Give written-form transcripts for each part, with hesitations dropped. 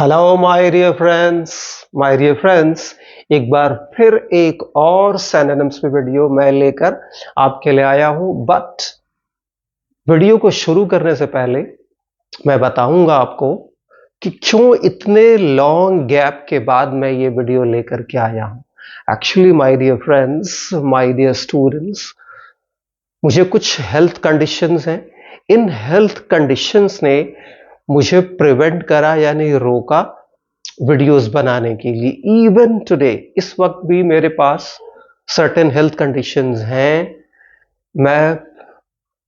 Hello my dear friends, एक बार फिर एक और सिनोनिम्स पे वीडियो मैं लेकर आपके लिए आया हूं। बट वीडियो को शुरू करने से पहले मैं बताऊंगा आपको कि क्यों इतने लॉन्ग गैप के बाद मैं ये वीडियो लेकर के आया हूं। Actually my dear friends, my dear students, मुझे कुछ हेल्थ कंडीशंस हैं। इन हेल्थ कंडीशंस ने मुझे प्रिवेंट करा यानी रोका वीडियोस बनाने के लिए। इवन टुडे, इस वक्त भी मेरे पास सर्टेन हेल्थ कंडीशंस हैं। मैं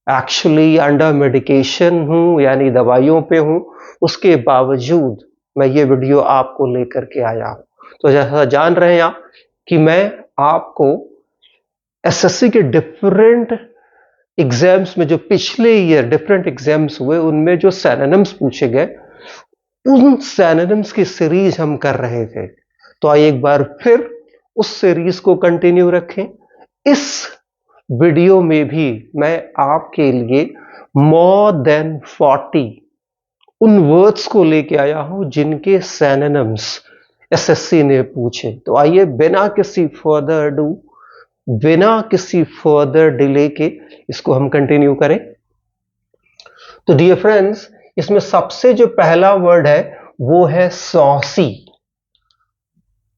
एक्चुअली अंडर मेडिकेशन हूं यानी दवाइयों पे हूं। उसके बावजूद मैं ये वीडियो आपको लेकर के आया हूं। तो जैसा जान रहे हैं आप कि मैं आपको एसएससी के डिफरेंट एग्जाम्स में जो पिछले ईयर डिफरेंट एग्जाम्स हुए उनमें जो सिनोनिम्स पूछे गए उन सिनोनिम्स की सीरीज हम कर रहे थे। तो आइए एक बार फिर उस सीरीज को कंटिन्यू रखें। इस वीडियो में भी मैं आपके लिए मोर देन 40 उन वर्ड्स को लेके आया हूं जिनके सिनोनिम्स एसएससी ने पूछे। तो आइए बिना किसी फर्दर डिले के इसको हम कंटिन्यू करें। तो डियर फ्रेंड्स, इसमें सबसे जो पहला वर्ड है वो है सॉसी,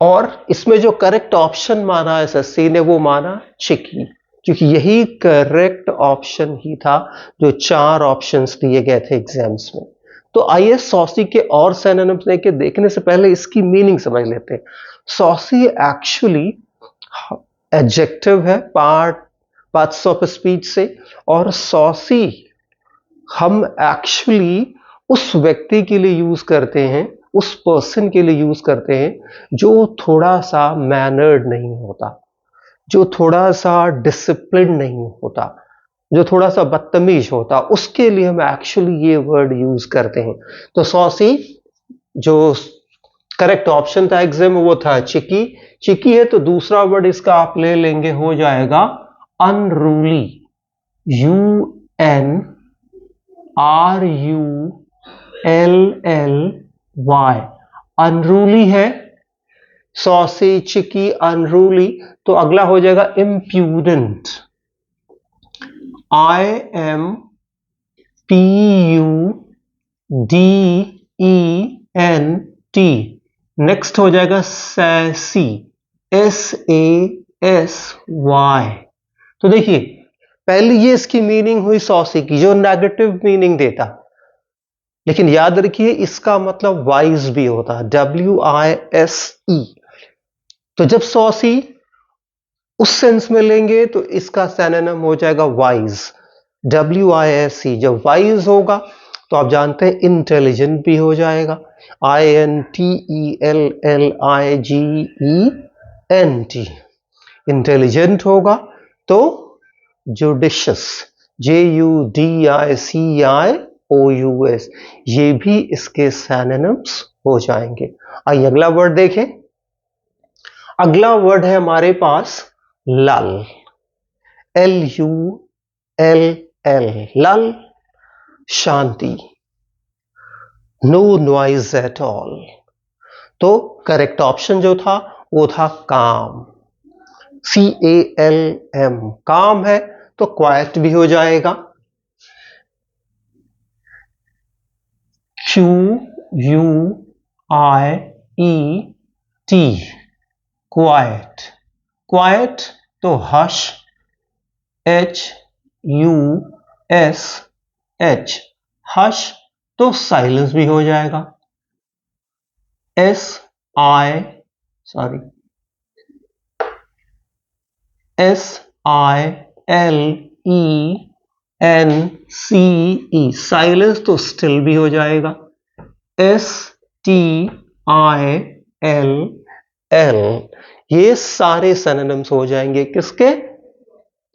और इसमें जो करेक्ट ऑप्शन माना एसएससी ने वो माना चिकी, क्योंकि यही करेक्ट ऑप्शन ही था जो 4 ऑप्शंस दिए गए थे एग्जाम्स में। तो आइए सॉसी के और सिनोनिम्स लेके देखने से पहले इसकी मीनिंग समझ लेते हैं। सॉसी एक्चुअली एडजेक्टिव है, पार्ट्स ऑफ स्पीच से, और सॉसी हम एक्चुअली उस व्यक्ति के लिए यूज करते हैं, उस पर्सन के लिए यूज करते हैं जो थोड़ा सा मैनर्ड नहीं होता, जो थोड़ा सा डिसिप्लिन नहीं होता, जो थोड़ा सा बदतमीज होता, उसके लिए हम एक्चुअली ये वर्ड यूज करते हैं। तो सॉसी जो करेक्ट ऑप्शन था एग्जाम में वो था चिकी। चिकी है तो दूसरा वर्ड इसका आप ले लेंगे, हो जाएगा अनरूली। UNRULLY, अनरूली है। सॉसी, चिकी, अनरूली। तो अगला हो जाएगा इम्प्यूडेंट। IMPUDENT। नेक्स्ट हो जाएगा सैसी, SASY। तो देखिए, पहले ये इसकी मीनिंग हुई सॉसी की, जो नेगेटिव मीनिंग देता, लेकिन याद रखिए इसका मतलब वाइज भी होता है, WISE। तो जब सॉसी उस सेंस में लेंगे तो इसका सिनोनिम हो जाएगा वाइज, WISE। जब वाइज होगा तो आप जानते हैं इंटेलिजेंट भी हो जाएगा, INTELLIGENT। इंटेलिजेंट होगा तो जुडिशियस, JUDICIOUS, ये भी इसके सिनोनिम्स हो जाएंगे। आइए अगला वर्ड देखें। अगला वर्ड है हमारे पास लल, LULL, लल, शांति, नो नॉइज एट ऑल। तो करेक्ट ऑप्शन जो था वो था काम, CALM, काम है तो क्वाइट भी हो जाएगा, QUIET, क्वाइट। क्वाइट तो हश, HUSH, हश तो साइलेंस भी हो जाएगा, SILENCE, साइलेंस तो स्टिल भी हो जाएगा, STILL। ये सारे सिनोनिम्स हो जाएंगे किसके?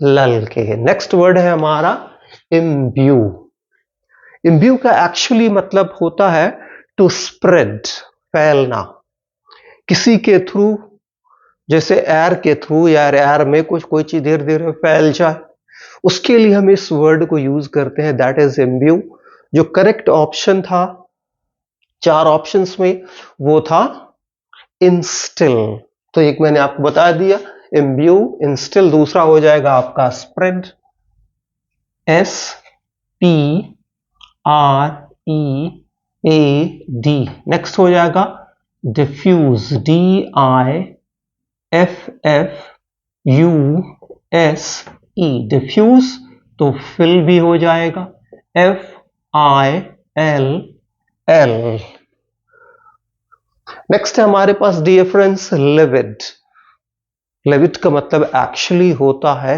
लल के। नेक्स्ट वर्ड है हमारा इम्ब्यू। इम्ब्यू का एक्चुअली मतलब होता है टू स्प्रेड, फैलना, किसी के थ्रू, जैसे एयर के थ्रू या एयर में कुछ कोई चीज धीरे धीरे फैल जाए, उसके लिए हम इस वर्ड को यूज करते हैं, दैट इज इम्ब्यू। जो करेक्ट ऑप्शन था 4 ऑप्शंस में, वो था इंस्टिल। तो एक मैंने आपको बता दिया, इम्ब्यू, इंस्टिल। दूसरा हो जाएगा आपका स्प्रेड, SPREAD। नेक्स्ट हो जाएगा डिफ्यूज, DIFFUSE, डिफ्यूज। तो फिल भी हो जाएगा, FILL। नेक्स्ट है हमारे पास डियर फ्रेंड्स लिविड। लिविड का मतलब एक्चुअली होता है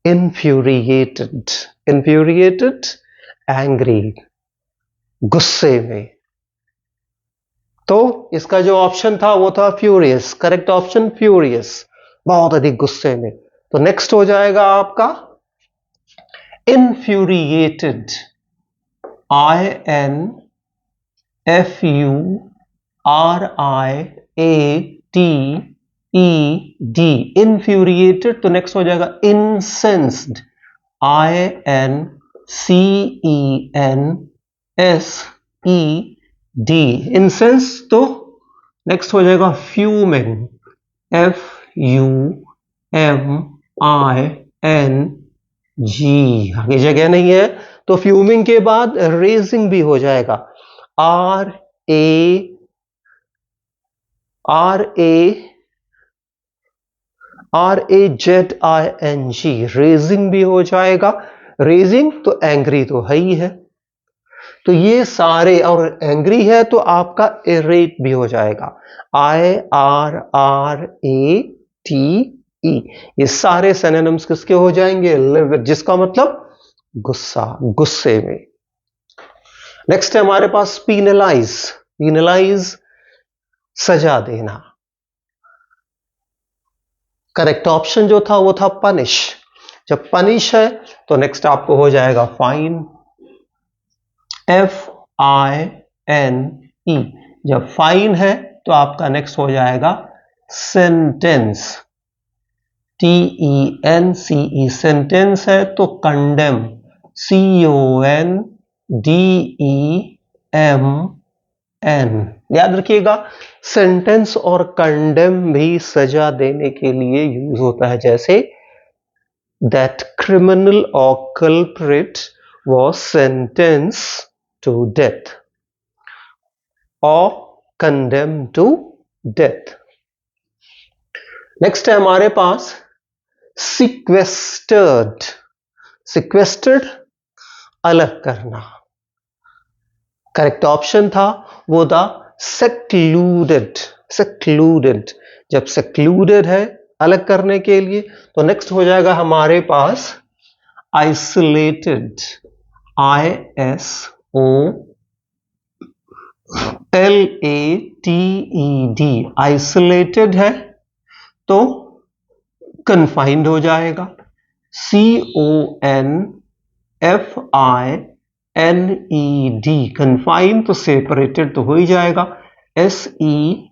infuriated, infuriated, angry, गुस्से में। तो इसका जो ऑप्शन था वो था फ्यूरियस, करेक्ट ऑप्शन फ्यूरियस, बहुत अधिक गुस्से में। तो नेक्स्ट हो जाएगा आपका infuriated, INFURIATED, infuriated। तो नेक्स्ट हो जाएगा incensed, INCENSED, incensed। तो नेक्स्ट हो जाएगा फ्यूमिंग, FUMING, आगे जगह नहीं है तो फ्यूमिंग के बाद रेजिंग भी हो जाएगा, RAZING, रेजिंग भी हो जाएगा। रेजिंग तो एंग्री तो है ही है, तो ये सारे, और एंग्री है तो आपका इरेट भी हो जाएगा, IRRATE। ये सारे सिनोनिम्स किसके हो जाएंगे? लिविड, जिसका मतलब गुस्सा, गुस्से में। नेक्स्ट है हमारे पास पीनलाइज, पीनलाइज सजा देना। करेक्ट ऑप्शन जो था वो था पनिश। जब पनिश है तो नेक्स्ट आपको हो जाएगा फाइन, FINE। जब फाइन है तो आपका नेक्स्ट हो जाएगा सेंटेंस, TENCE, सेंटेंस है तो कंडेम, CONDEMN। याद रखिएगा, सेंटेंस और कंडेम भी सजा देने के लिए यूज होता है, जैसे that criminal or culprit was sentenced to death or condemned to death। Next है हमारे पास sequestered, sequestered अलग करना। करेक्ट ऑप्शन था वो था secluded, secluded। जब secluded है अलग करने के लिए तो नेक्स्ट हो जाएगा हमारे पास isolated, ISOLATED, isolated है तो confined हो जाएगा, CONFINED, confined तो separated तो हो ही जाएगा, SEPARATED,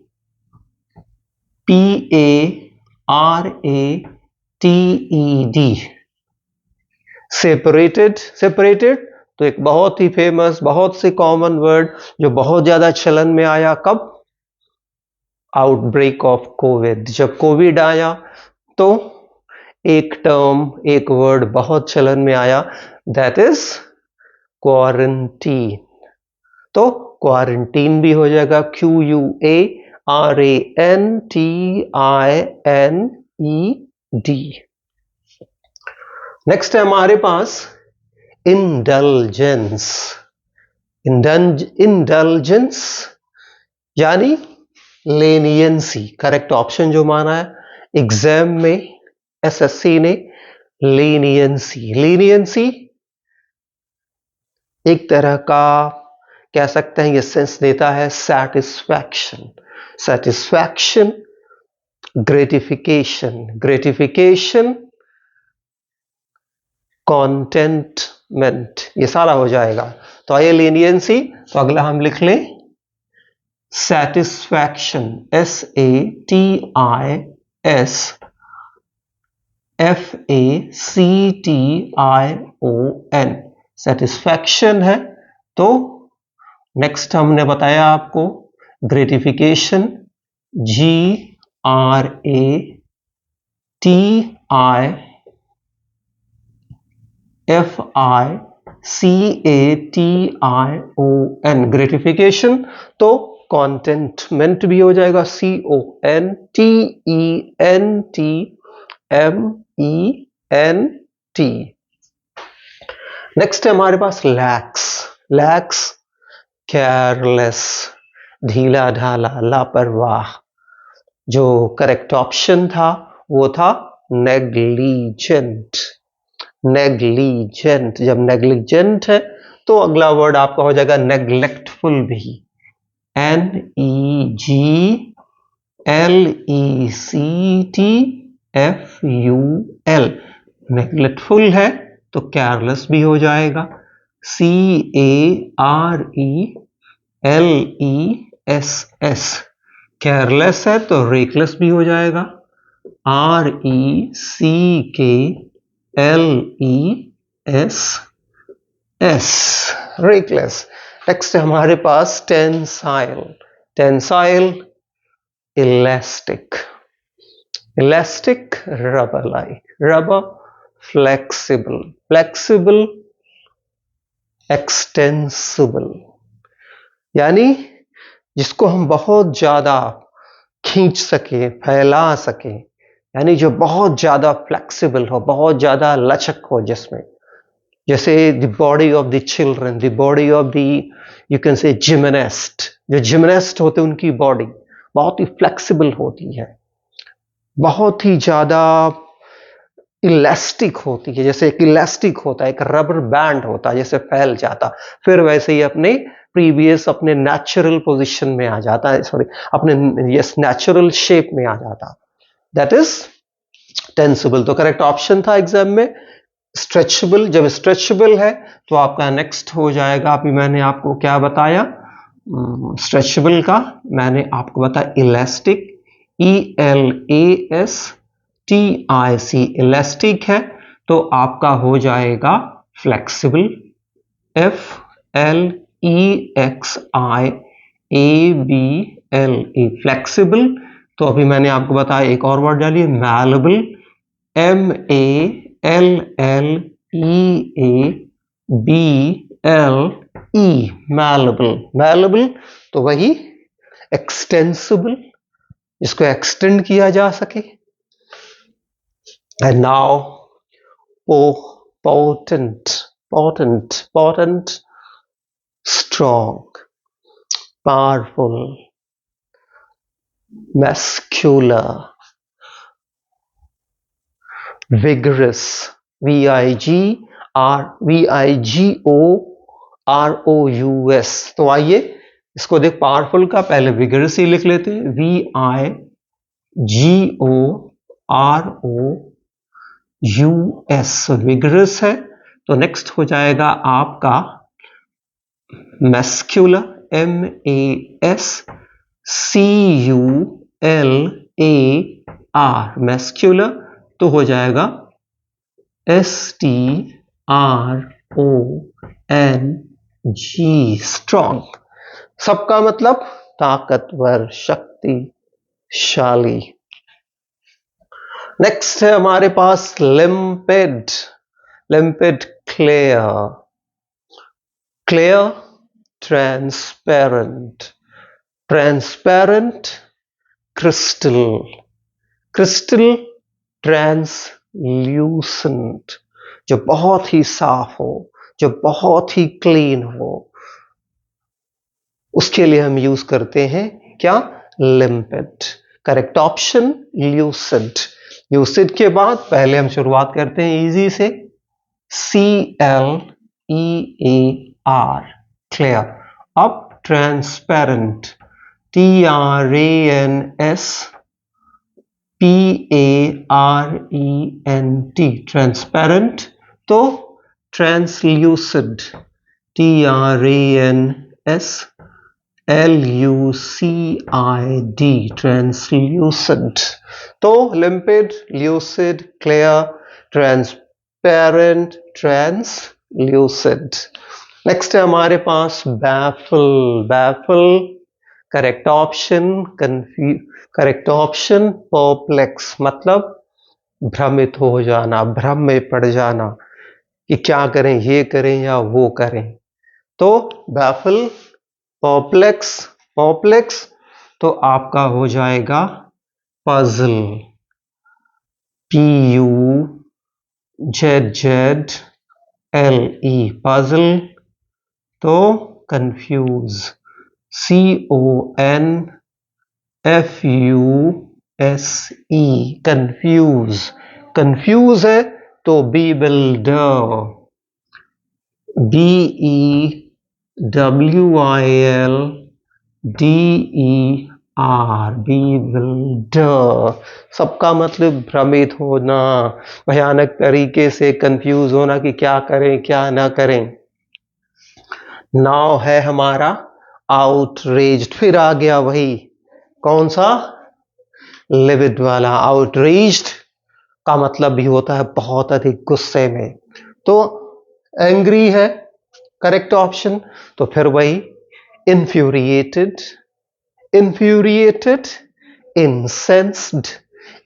separated। separated तो एक बहुत ही फेमस, बहुत से कॉमन वर्ड जो बहुत ज्यादा चलन में आया, कब? Outbreak of Covid. जब कोविड आया तो एक टर्म, एक वर्ड बहुत चलन में आया, दैट इज क्वारंटीन। तो क्वारंटीन भी हो जाएगा, QUARANTINED। नेक्स्ट है हमारे पास इंडल्जेंस, इंडल्जेंस यानी लेनियंसी। करेक्ट ऑप्शन जो माना है एग्जाम में SSC ने, लेनियंसी। लेनियंसी एक तरह का कह सकते हैं, ये सेंस देता है सैटिस्फैक्शन, सैटिस्फैक्शन, ग्रेटिफिकेशन, ग्रेटिफिकेशन, कॉन्टेंटमेंट, ये सारा हो जाएगा। तो आइए लेनियंसी, तो अगला हम लिख लें सैटिस्फैक्शन, SATISFACTION, सेटिस्फैक्शन है तो नेक्स्ट हमने बताया आपको ग्रेटिफिकेशन, GRATIFICATION, ग्रेटिफिकेशन। तो कॉन्टेंटमेंट भी हो जाएगा, CONTENTMENT। नेक्स्ट है हमारे पास लैक्स। लैक्स केयरलेस, ढीला ढाला, लापरवाह। जो करेक्ट ऑप्शन था वो था नेग्लिजेंट। नेग्लिजेंट, जब नेग्लिजेंट है तो अगला वर्ड आपका हो जाएगा नेग्लेक्टफुल भी, NEGLECTFUL। नेग्लेक्टफुल है तो केयरलेस भी हो जाएगा, CARELESS। केयरलेस है तो रेकलेस भी हो जाएगा, RECKLESS, रेकलेस। नेक्स्ट है हमारे पास tensile. Tensile elastic. Elastic rubber like, rubber flexible, flexible extensible, यानी जिसको हम बहुत ज्यादा खींच सके, फैला सके, यानी जो बहुत ज्यादा फ्लेक्सिबल हो, बहुत ज्यादा लचक हो जिसमें, जैसे the body of the children, the body of the, you can say gymnast. जो जिमनास्ट होते हैं उनकी बॉडी बहुत ही फ्लेक्सिबल होती है, बहुत ही ज्यादा इलास्टिक होती है। जैसे एक इलास्टिक होता है, एक रबर बैंड होता है, जैसे फैल जाता, फिर वैसे ही अपने प्रीवियस, अपने नेचुरल पोजीशन में आ जाता है, सॉरी अपने यस नेचुरल शेप में आ जाता, दैट इज टेंसिबल। तो करेक्ट ऑप्शन था एग्जाम में स्ट्रेचेबल। जब स्ट्रेचेबल है तो आपका नेक्स्ट हो जाएगा, अभी मैंने आपको क्या बताया स्ट्रेचेबल का, मैंने आपको बताया इलास्टिक, ELASTIC, इलास्टिक है तो आपका हो जाएगा फ्लेक्सिबल, FLEXIABLE, फ्लेक्सिबल। तो अभी मैंने आपको बताया एक और वर्ड डालिए मैलेबल, MALLEABLE, मैलेबल। मैलेबल तो वही एक्सटेंसिबल, जिसको एक्सटेंड किया जा सके। And now potent, potent, strong, powerful, muscular, vigorous, VIGOROUS। तो आइए इसको देख, पावरफुल का पहले विगरस ही लिख लेते हैं, VIGOROUS, विगरस है। तो नेक्स्ट हो जाएगा आपका मस्कुलर, MASCULAR, मस्कुलर। तो हो जाएगा STRONG, स्ट्रॉन्ग। सबका मतलब ताकतवर, शक्तिशाली। नेक्स्ट है हमारे पास limpid. Limpid clear, clear transparent, transparent crystal, crystal translucent, जो बहुत ही साफ हो, जो बहुत ही क्लीन हो, उसके लिए हम यूज करते हैं क्या, लिम्पिड। Correct option lucid. ल्यूसिड के बाद पहले हम शुरुआत करते हैं इजी से, CLEAR, क्लियर। अब ट्रांसपेरेंट, TRANSPARENT, ट्रांसपेरेंट। तो ट्रांसल्यूसिड, TRANSLUCID, ट्रांसल्यूसिड। तो limpid, lucid, clear, transparent, translucid. Next है हमारे पास baffle. Baffle correct option, correct option perplex, मतलब भ्रमित हो जाना, भ्रम में पड़ जाना कि क्या करें, ये करें या वो करें। तो बैफल, परप्लेक्स, परप्लेक्स तो आपका हो जाएगा पजल, PUZZLE, पजल। तो कंफ्यूज, CONFUSE, कंफ्यूज। कंफ्यूज है तो bewilder, BEWILDER, bewilder। सबका मतलब भ्रमित होना, भयानक तरीके से कंफ्यूज होना कि क्या करें क्या ना करें। नाउ है हमारा आउटरेज्ड, फिर आ गया वही कौन सा, लिविड वाला। आउटरेज्ड का मतलब भी होता है बहुत अधिक गुस्से में। तो एंग्री है करेक्ट ऑप्शन, तो फिर वही infuriated, infuriated, incensed,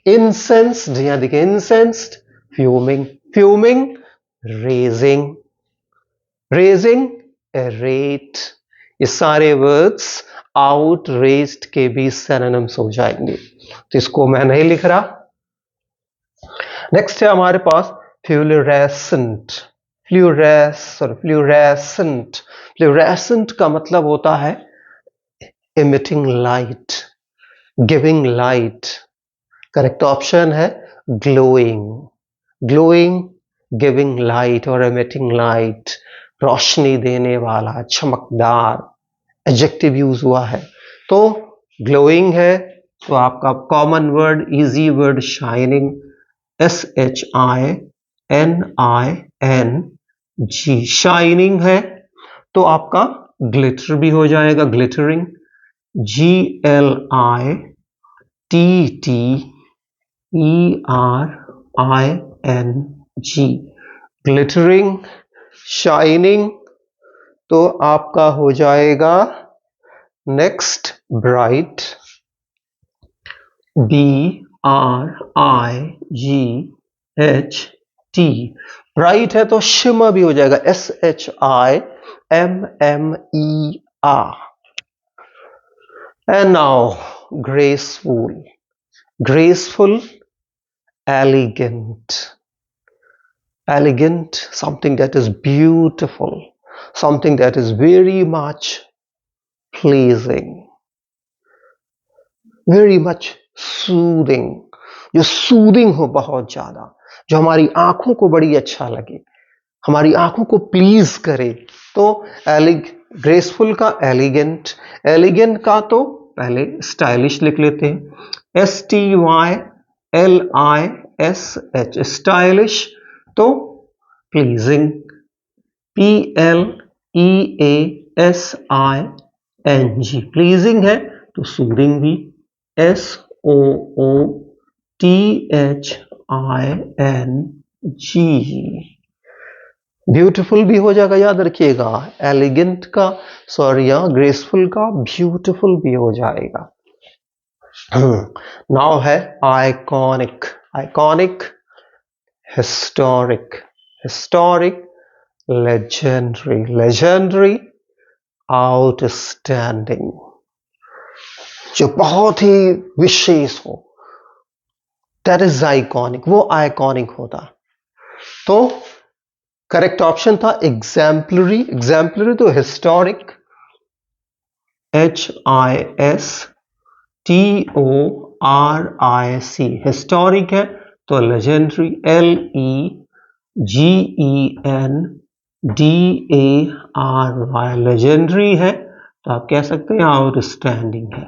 incensed, यहां देखिए incensed, fuming, fuming, raising, raising, irate। ये सारे वर्ड्स outraged के भी synonyms हो जाएंगे, तो इसको मैं नहीं लिख रहा। नेक्स्ट है हमारे पास फ्लूरेसेंट। फ्लूरेसेंट, फ्लूरेसेंट का मतलब होता है emitting light, giving light। Correct option है glowing, glowing, giving light और emitting light, रोशनी देने वाला, चमकदार, एडजेक्टिव यूज हुआ है। तो glowing है तो आपका common word, easy word shining, SHINING, shining है तो आपका ग्लिटर भी हो जाएगा, ग्लिटरिंग, GLITTERING, ग्लिटरिंग, शाइनिंग। तो आपका हो जाएगा नेक्स्ट ब्राइट, BRIGHT, ब्राइट है तो शिमर भी हो जाएगा, SHIMMER। And now graceful, graceful, elegant, elegant, something that is beautiful, something that is very much pleasing, very much soothing, जो सूदिंग हो बहुत ज्यादा, जो हमारी आंखों को बड़ी अच्छा लगे, हमारी आंखों को प्लीज करे। तो ग्रेसफुल का एलिगेंट, एलिगेंट का तो पहले स्टाइलिश लिख लेते हैं, STYLISH, स्टाइलिश। तो प्लीजिंग, PLEASING, प्लीजिंग है तो सूदिंग भी, SOOTHING। ब्यूटीफुल भी हो जाएगा, याद रखिएगा, एलिगेंट का, सॉरी ग्रेसफुल का ब्यूटीफुल भी हो जाएगा। नाउ है iconic, iconic, historic, historic, legendary, legendary, outstanding, जो बहुत ही विशेष हो, दैट इज आइकॉनिक, वो आइकॉनिक होता। तो करेक्ट ऑप्शन था एग्जाम्पलरी, एग्जाम्पलरी तो हिस्टोरिक, HISTORIC, हिस्टोरिक है तो लेजेंडरी, LEGENDARY, लेजेंडरी है तो आप कह सकते हैं आउटस्टैंडिंग है,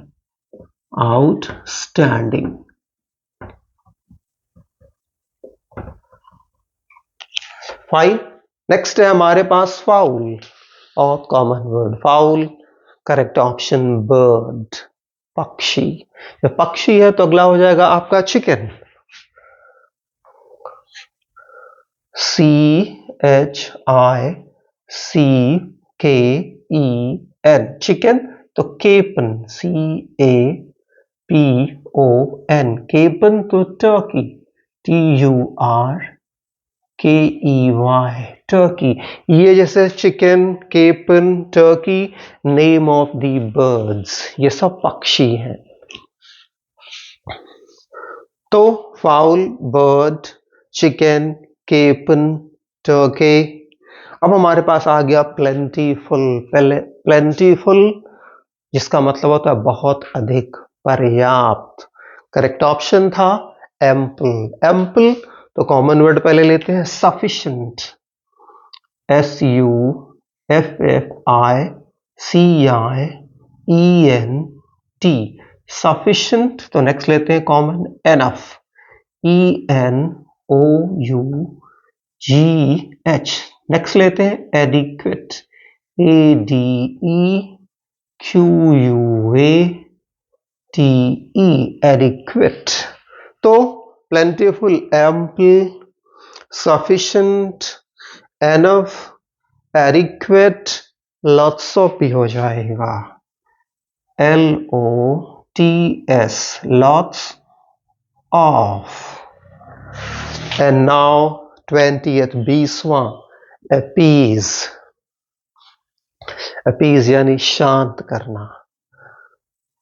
आउटस्टैंडिंग। फाइन। नेक्स्ट है हमारे पास फाउल, और common word foul, correct option bird, पक्षी। जब पक्षी है तो अगला हो जाएगा आपका चिकन, CHICKEN, के ई एन, चिकन तो केपन, सी ए पी ओ एन, केपन तो टर्की, टी यू आर के ई वाई, टर्की। ये जैसे chicken, capon, turkey, name of the birds, ये सब पक्षी हैं। तो fowl, bird, chicken, capon, turkey. अब हमारे पास आ गया प्लेंटीफुल। प्लेंटीफुल जिसका मतलब होता है बहुत अधिक, पर्याप्त। करेक्ट ऑप्शन था एम्पल। एम्पल तो कॉमन वर्ड पहले लेते हैं sufficient, S U F F I C I E N T, sufficient. तो नेक्स्ट लेते हैं common enough, E N O U G H. Next लेते हैं adequate, A D E Q U A T E, adequate. तो plentiful, ample, sufficient, enough, adequate, lots of भी हो जाएगा, L O T S, lots of. And now 20th, 20वां, appease. Appease यानी शांत करना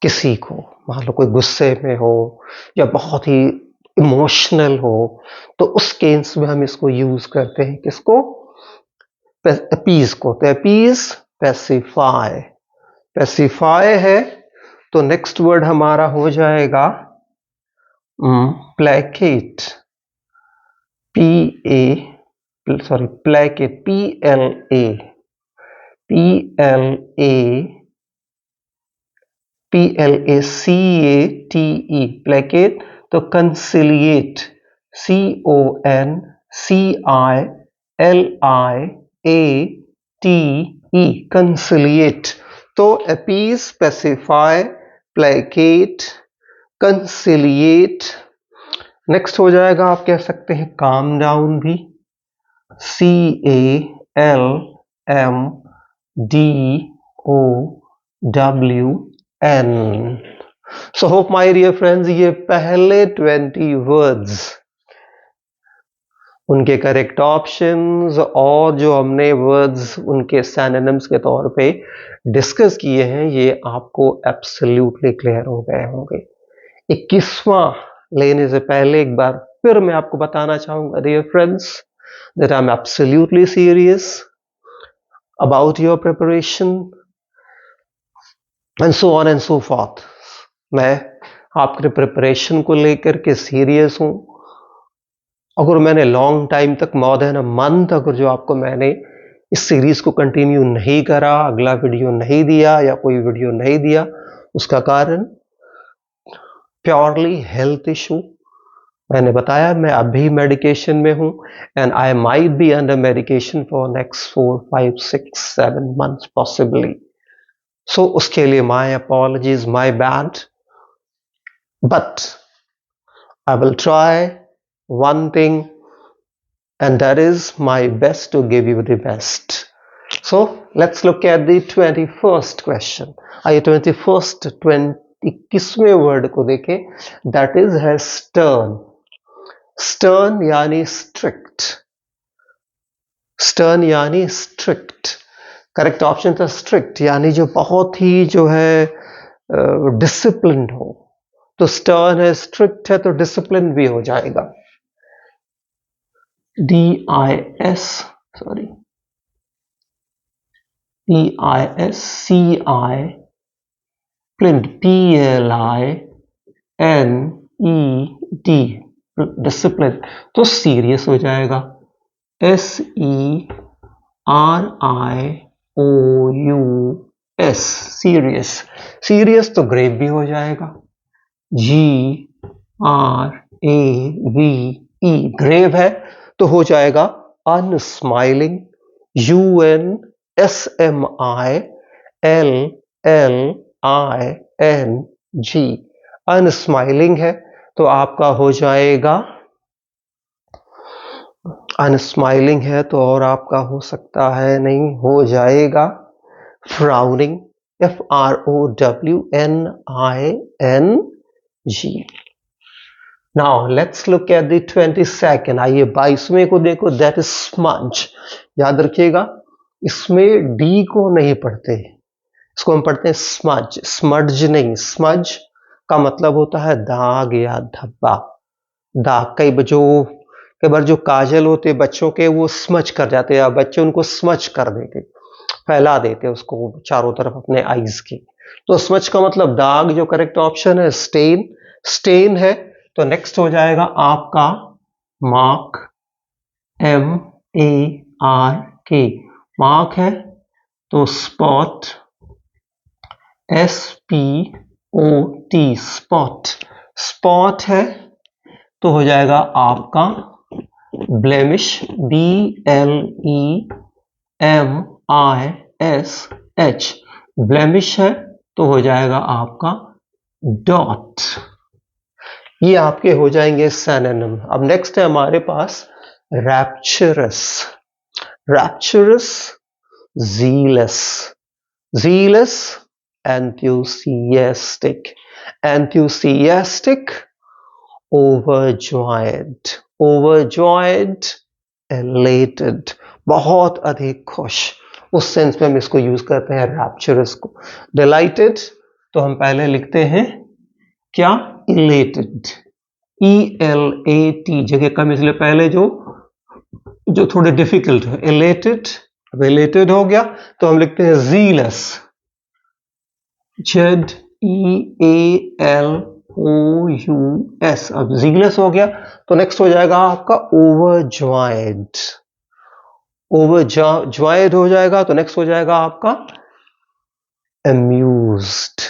किसी को, मान लो कोई गुस्से में हो या बहुत ही इमोशनल हो, तो उस केस में हम इसको यूज करते हैं, किसको, अपीज को। तो अपीज, पैसिफाई। पैसिफाई है तो नेक्स्ट वर्ड हमारा हो जाएगा placate, P A sorry placate, P L A C A T E, placate. तो conciliate, C O N C I L I A T E, conciliate. तो appease, pacify, placate, conciliate. Next हो जाएगा, आप कह सकते हैं काम डाउन भी, C A L M D O W N. So hope my dear friends, ये पहले 20 वर्ड्स, उनके करेक्ट ऑप्शंस और जो हमने वर्ड्स उनके सिनोनिम्स के तौर पे डिस्कस किए हैं, ये आपको एब्सोल्युटली क्लियर हो गए होंगे। 21वां लेने से पहले एक बार फिर मैं आपको बताना चाहूंगा dear friends, that I'm absolutely serious about your preparation and so on and so forth. मैं आपके प्रिपरेशन को लेकर के सीरियस हूं। अगर मैंने लॉन्ग टाइम तक, मोर देन अ मंथ, अगर जो आपको मैंने इस सीरीज को कंटिन्यू नहीं करा, अगला वीडियो नहीं दिया या कोई वीडियो नहीं दिया, उसका कारण प्योरली हेल्थ इशू। मैंने बताया मैं अभी मेडिकेशन में हूं and I might be under medication for next 4, 5, 6, 7 months possibly. So उसके लिए my apologies, my bad, but I will try one thing, and that is my best to give you the best. So let's look at the 21st question. आइए 21वें word को देखें, that is है stern. stern यानी strict, stern यानी strict। Correct option था strict, यानी जो बहुत ही जो है डिसिप्लिन्ड हो। तो stern है, strict है, तो डिसिप्लिन भी हो जाएगा, D-I-S-C-I-N-E-D, P-L-I-N-E-D, डिसिप्लिन। तो सीरियस हो जाएगा, S-E-R-I-O-U-S, सीरियस। सीरियस तो ग्रेव भी हो जाएगा, G-R-A-V-E, ग्रेव है तो हो जाएगा अनस्माइलिंग, U-N-S-M-I-L-L-I-N-G, अनस्माइलिंग है तो आपका हो जाएगा, अनस्माइलिंग है तो और आपका हो सकता है, नहीं हो जाएगा frowning, frowning. Now let's look at the 22nd. आइए 22वें को देखो, that is smudge. याद रखिएगा इसमें डी को नहीं पढ़ते, इसको हम पढ़ते हैं स्मज, स्मड्ज नहीं। स्मज का मतलब होता है दाग या धब्बा। दाग कई बार जो काजल होते बच्चों के वो स्मच कर जाते हैं, या बच्चे उनको स्मच कर देते, फैला देते उसको चारों तरफ अपने आईज की। तो स्मच का मतलब दाग, जो करेक्ट ऑप्शन है स्टेन, स्टेन है। तो नेक्स्ट हो जाएगा आपका मार्क, MARK, मार्क है। तो स्पॉट, SPOT, स्पॉट, स्पॉट है। तो हो जाएगा आपका ब्लेमिश, BLEMISH, ब्लेमिश है। तो हो जाएगा आपका डॉट। ये आपके हो जाएंगे सिनोनिम। अब नेक्स्ट है हमारे पास rapturous, rapturous, zealous, zealous, enthusiastic, enthusiastic, overjoyed, overjoyed, elated, बहुत अधिक खुश। उस सेंस में हम इसको यूज करते हैं रैप्चरस को। डिलाइटेड तो हम पहले लिखते हैं क्या, elated, ELAT, जगह कम इसलिए पहले जो थोड़े डिफिकल्ट है, elated, elated हो गया तो हम लिखते हैं zealous, ZEALOUS। अब zealous हो गया तो नेक्स्ट हो जाएगा आपका overjoyed, overjoyed हो जाएगा तो नेक्स्ट हो जाएगा आपका amused,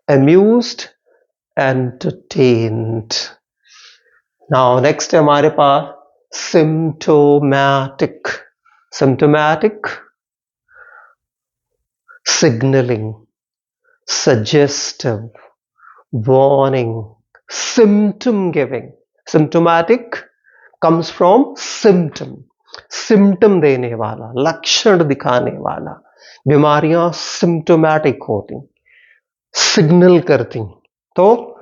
amused, entertained। Now next है हमारे पास symptomatic, symptomatic, signaling, suggestive, warning, symptom giving। symptomatic comes from symptom, symptom देने वाला, लक्षण दिखाने वाला। बीमारियां symptomatic होती, सिग्नल करती, तो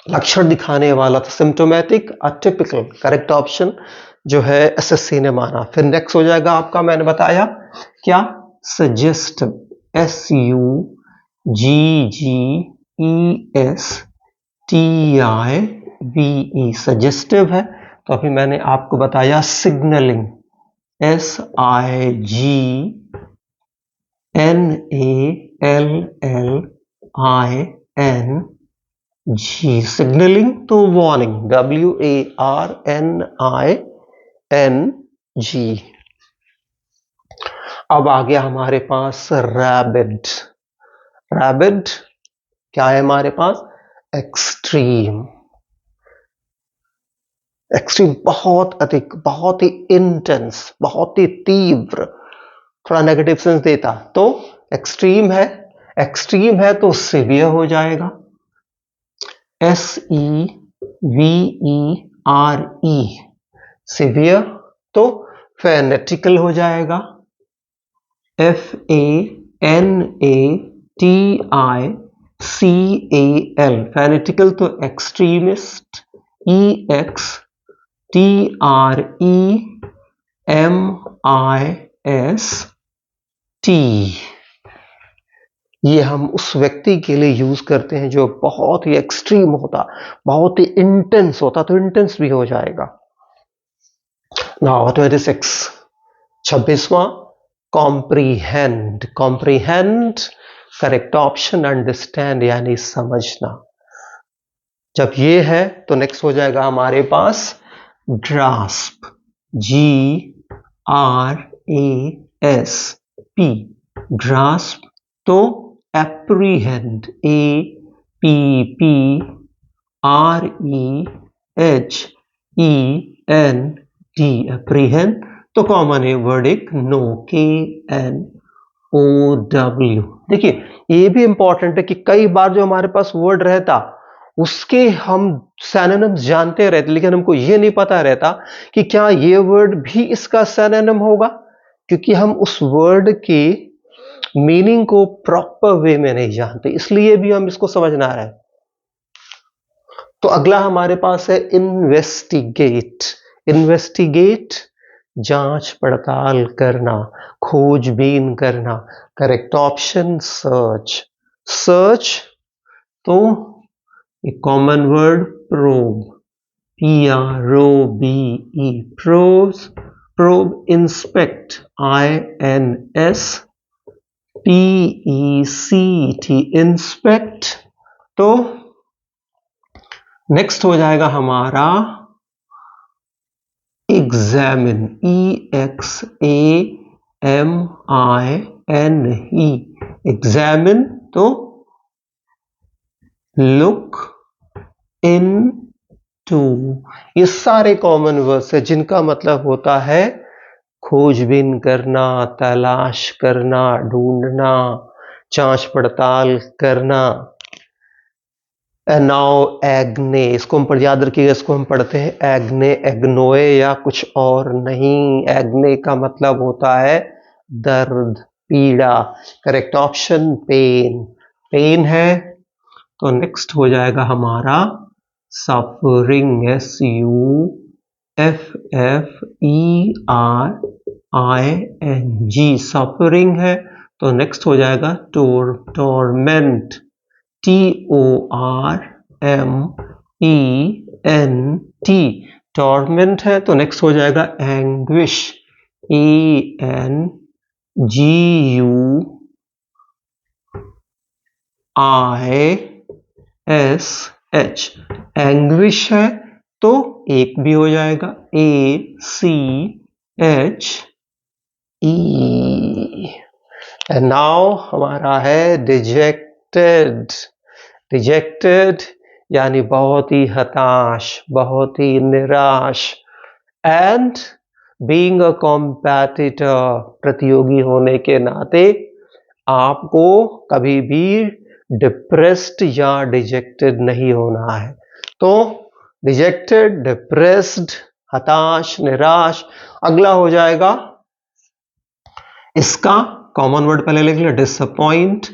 लक्षण दिखाने वाला था सिम्टोमेटिक। अटिपिकल करेक्ट ऑप्शन जो है SSC ने माना। फिर नेक्स्ट हो जाएगा आपका, मैंने बताया क्या, सजेस्टिव, SUGGESTIVE, सजेस्टिव है। तो अभी मैंने आपको बताया सिग्नलिंग, SIGNALLING, सिग्नलिंग। तो वार्निंग, WARNING। अब आ गया हमारे पास रैबिड, रैबिड क्या है हमारे पास, एक्सट्रीम, एक्सट्रीम बहुत अधिक, बहुत ही इंटेंस, बहुत ही तीव्र, थोड़ा नेगेटिव सेंस देता। तो एक्सट्रीम है, एक्सट्रीम है तो सीवियर हो जाएगा, SEVERE, सीवियर। तो फेनेटिकल हो जाएगा, FANATICAL, फेनेटिकल। तो एक्सट्रीमिस्ट, EXTREMIST। ये हम उस व्यक्ति के लिए यूज करते हैं जो बहुत ही एक्सट्रीम होता, बहुत ही इंटेंस होता, तो इंटेंस भी हो जाएगा। नाउ 26, 26वां, comprehend, comprehend correct option, understand यानी समझना। जब ये है तो नेक्स्ट हो जाएगा हमारे पास ग्रास्प, GRASP, ग्रास्प। तो एप्रीहेंड, APPREHEND, एप्रीहेंड। तो कॉमन है वर्ड एक नो, KNOW। देखिए ये भी इंपॉर्टेंट है कि कई बार जो हमारे पास वर्ड रहता उसके हम सिनोनिम्स जानते रहते, लेकिन हमको ये नहीं पता रहता कि क्या ये वर्ड भी इसका सिनोनिम होगा, क्योंकि हम उस वर्ड के मीनिंग को प्रॉपर वे में नहीं जानते, इसलिए भी हम इसको समझना है। तो अगला हमारे पास है इन्वेस्टिगेट। इन्वेस्टिगेट जांच पड़ताल करना, खोजबीन करना। Correct option search. सर्च तो एक common word probe, PROBE, probe. Probe inspect, INSPECT, inspect. तो नेक्स्ट हो जाएगा हमारा एग्जामिन, EXAMINE, एग्जामिन तो लुक इन टू। ये सारे कॉमन वर्ड्स है जिनका मतलब होता है खोजबीन करना, तलाश करना, ढूंढना, जांच पड़ताल करना। नाउ एग्ने, इसको हम याद रखिएगा, इसको हम पढ़ते हैं एग्ने, एग्नोए या कुछ और नहीं। एग्ने का मतलब होता है दर्द, पीड़ा। करेक्ट ऑप्शन पेन, पेन है। तो नेक्स्ट हो जाएगा हमारा सफरिंग, SUFFERING, सफरिंग है। तो नेक्स्ट हो जाएगा टोरमेंट, TORMENT, टॉर्मेंट है। तो नेक्स्ट हो जाएगा एंग्विश, ANGUISH, एंग्विश है। तो एक भी हो जाएगा ACHE। एंड नाउ हमारा है डिजेक्टेड। डिजेक्टेड यानी बहुत ही हताश, बहुत ही निराश। एंड बीइंग अ कॉम्पिटिटर, प्रतियोगी होने के नाते आपको कभी भी डिप्रेस्ड या डिजेक्टेड नहीं होना है। तो डिजेक्टेड, डिप्रेस्ड, हताश, निराश। अगला हो जाएगा इसका कॉमन वर्ड पहले लिख लिया, डिसअपॉइंट,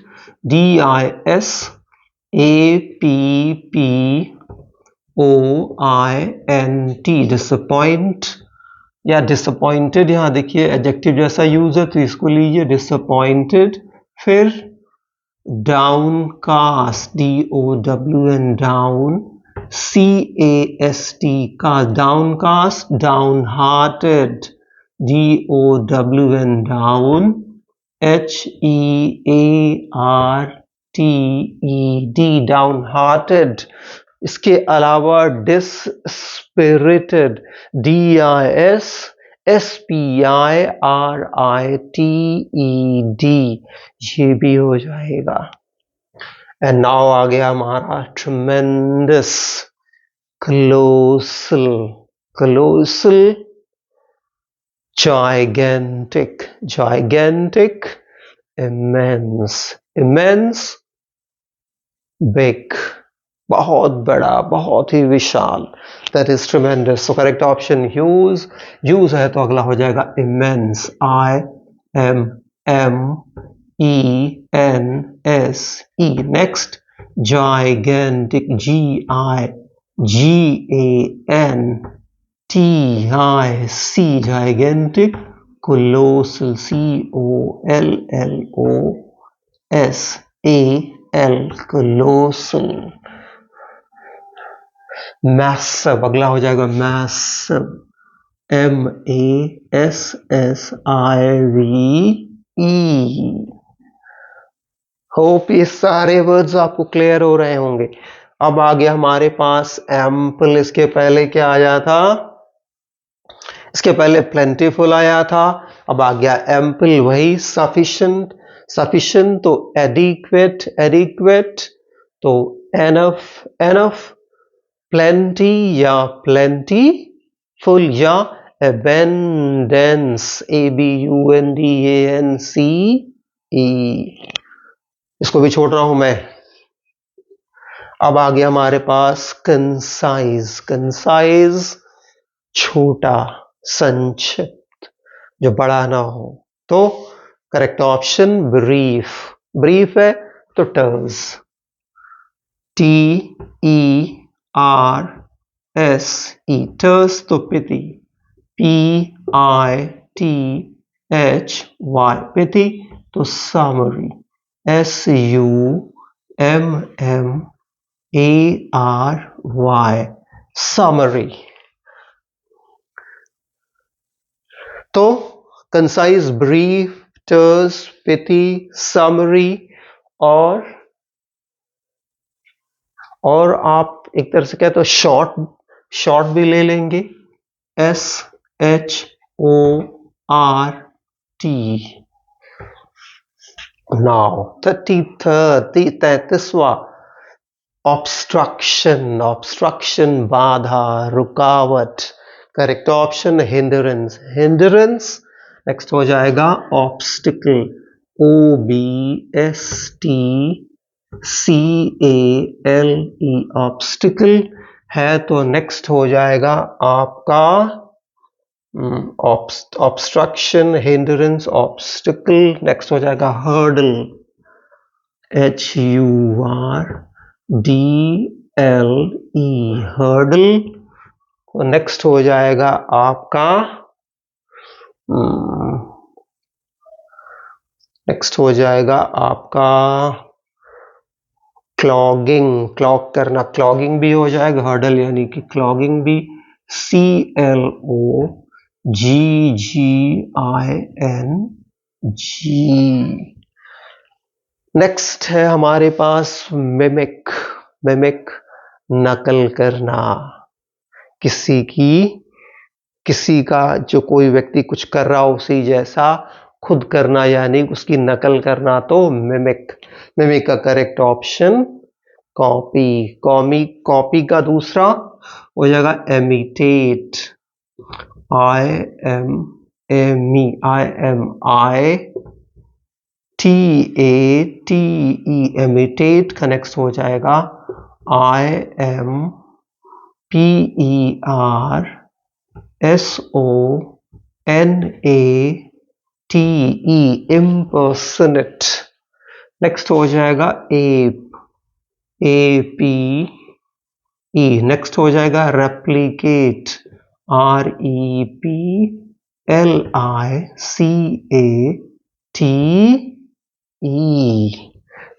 DISAPPOINT, डिसअपॉइंट या डिसअपॉइंटेड। यहां देखिए एडजेक्टिव जैसा यूज है तो इसको लीजिए डिसअपॉइंटेड। फिर डाउनकास्ट, DOWN, डाउन, CAST का downcast. Down hearted, DOWN, down, HEARTED, down hearted. इसके अलावा डिसस्पिरिटेड, DISSPIRITED, ये भी हो जाएगा। एंड नाउ आ गया हमारा tremendous, colossal, colossal, gigantic, gigantic, immense, immense, big, बहुत बड़ा, बहुत ही विशाल। That is tremendous. So correct option huge. Huge है तो अगला हो जाएगा immense, IMMENSE। Next gigantic, GIGANTIC, gigantic, colossal, COLLOSAL, colossal। Massive, अगला हो जाएगा मैसिव, MASSIVE। होप ये सारे वर्ड्स आपको क्लियर हो रहे होंगे। अब आ गया हमारे पास एम्पल। इसके पहले क्या आया था? इसके पहले प्लेंटीफुल आया था। अब आ गया एम्पल, वही सफिशिएंट। सफिशिएंट तो एडिक्वेट, एडिक्वेट तो एनफ, एनफ। प्लेंटी या प्लेंटीफुल या abundance, ABUNDANCE। इसको भी छोड़ रहा हूं मैं। अब आ गया हमारे पास कंसाइज। कंसाइज छोटा, संक्षिप्त, जो बड़ा ना हो। तो करेक्ट ऑप्शन ब्रीफ, ब्रीफ है तो टर्स, TERS, टर्स तो पिटी, PITHY, पिटी तो समरी, SUMMARY, समरी। तो कंसाइज, ब्रीफ, टर्स, पिटी, समरी, और आप एक तरह से कहते हो शॉर्ट, शॉर्ट भी ले लेंगे, SHORT। नाउ 33वां, ऑब्स्ट्रक्शन, ऑब्स्ट्रक्शन बाधा, रुकावट, correct option hindrance, hindrance. Next हो जाएगा ऑब्स्टिकल, OBSTCALE, ऑब्स्टिकल है तो नेक्स्ट हो जाएगा आपका ऑब्स्ट्रक्शन, हिंड्रेंस, ऑब्स्टिकल। नेक्स्ट हो जाएगा हर्डल, HURDLE, हर्डल। नेक्स्ट हो जाएगा आपका क्लॉगिंग, क्लॉग करना, क्लॉगिंग भी हो जाएगा, हर्डल यानी कि क्लॉगिंग भी, CLOGGING। नेक्स्ट है हमारे पास मिमिक, मिमिक नकल करना, किसी का जो कोई व्यक्ति कुछ कर रहा हो उसी जैसा खुद करना, यानी उसकी नकल करना, तो मिमिक। मिमिक का करेक्ट ऑप्शन कॉपी, कॉपी का दूसरा हो जाएगा इमिटेट, IMITATE, इमिटेट का नेक्स्ट हो जाएगा IMPERSONATE, impersonate। नेक्स्ट हो जाएगा एप, APE। नेक्स्ट हो जाएगा रेप्लिकेट, REPLICATE।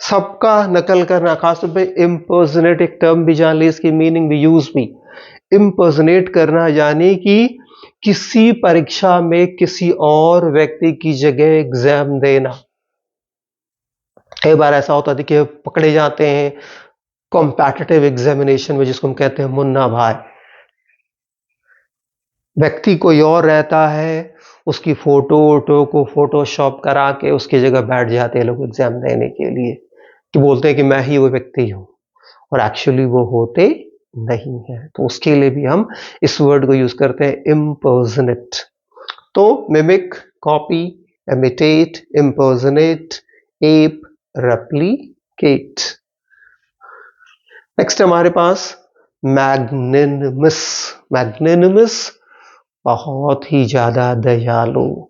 सबका नकल करना, खासतौर पे इम्पर्सनेट एक टर्म भी जान ली, इसकी मीनिंग भी, यूज भी। इम्पर्सनेट करना यानी कि किसी परीक्षा में किसी और व्यक्ति की जगह एग्जाम देना। कई बार ऐसा होता है कि पकड़े जाते हैं कॉम्पिटिटिव एग्जामिनेशन में, जिसको हम कहते हैं मुन्ना भाई, व्यक्ति कोई और रहता है, उसकी फोटो वोटो को फोटोशॉप करा के उसकी जगह बैठ जाते हैं लोग एग्जाम देने के लिए, कि बोलते हैं कि मैं ही वो व्यक्ति हूं, और एक्चुअली वो होते नहीं है। तो उसके लिए भी हम इस वर्ड को यूज करते हैं इम्पर्सनेट। तो mimic, copy, imitate, impersonate, app, replicate. Next हमारे पास मैग्नेनिमस, मैग्नेनिमस बहुत ही ज्यादा दयालु,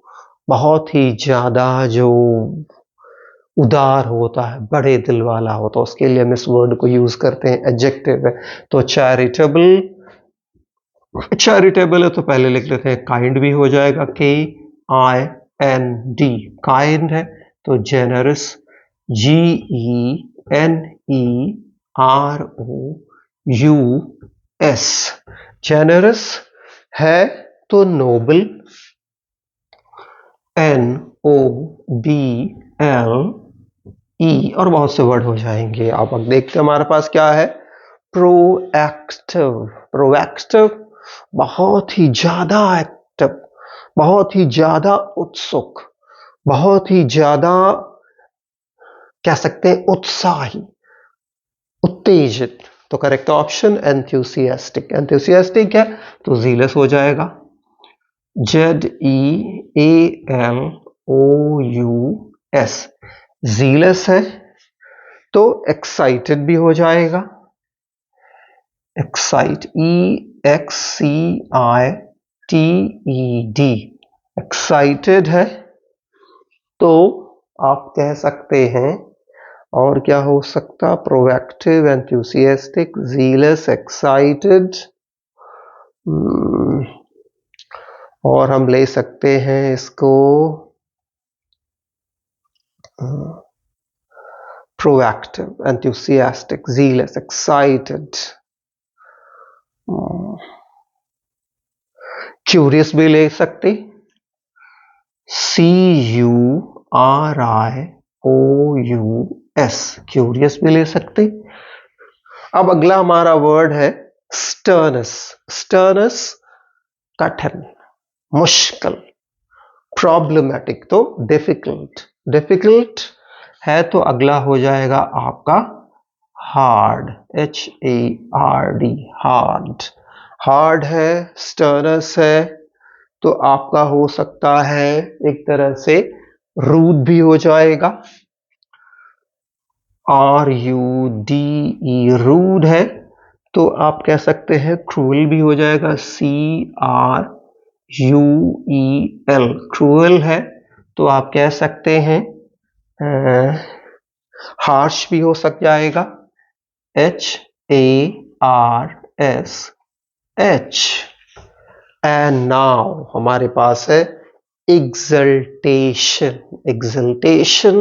बहुत ही ज्यादा जो उदार होता है, बड़े दिल वाला होता है, उसके लिए हम इस वर्ड को यूज करते हैं, एडजेक्टिव है। तो चैरिटेबल, चैरिटेबल है तो पहले लिख लेते हैं काइंड भी हो जाएगा, KIND, काइंड है तो जेनरस, GENEROUS, जेनरस है तो नोबल, NOBLE, और बहुत से वर्ड हो जाएंगे। आप देखते हैं हमारे पास क्या है, प्रोएक्टिव, प्रोएक्टिव बहुत ही ज्यादा एक्टिव, बहुत ही ज्यादा उत्सुक, बहुत ही ज्यादा कह सकते हैं उत्साही, उत्तेजित। तो करेक्ट ऑप्शन एंथुसियास्टिक, एंथुसियास्टिक है तो जीलस हो जाएगा, ZEALOUS, जीलस है तो एक्साइटेड भी हो जाएगा, एक्साइट, EXCITED, एक्साइटेड है तो आप कह सकते हैं, और क्या हो सकता, प्रोएक्टिव, एंथुसियास्टिक, ज़ीलस, एक्साइटेड, और हम ले सकते हैं इसको proactive, enthusiastic, zealous, excited, curious भी ले सकते, CURIOUS, क्यूरियस भी ले सकते। अब अगला हमारा वर्ड है स्टर्नस। स्टर्नस कठिन, मुश्किल, प्रॉब्लमेटिक तो डिफिकल्ट, डिफिकल्ट है तो अगला हो जाएगा आपका हार्ड, HARD, हार्ड। हार्ड है, स्टर्नस है, तो आपका हो सकता है एक तरह से रूड भी हो जाएगा, RUDE, रूड है तो आप कह सकते हैं क्रूअल भी हो जाएगा, CRUEL, क्रूअल है तो आप कह सकते हैं हार्श भी हो सक जाएगा, HARSH। एंड नाउ हमारे पास है एग्जल्टेशन। एग्जल्टेशन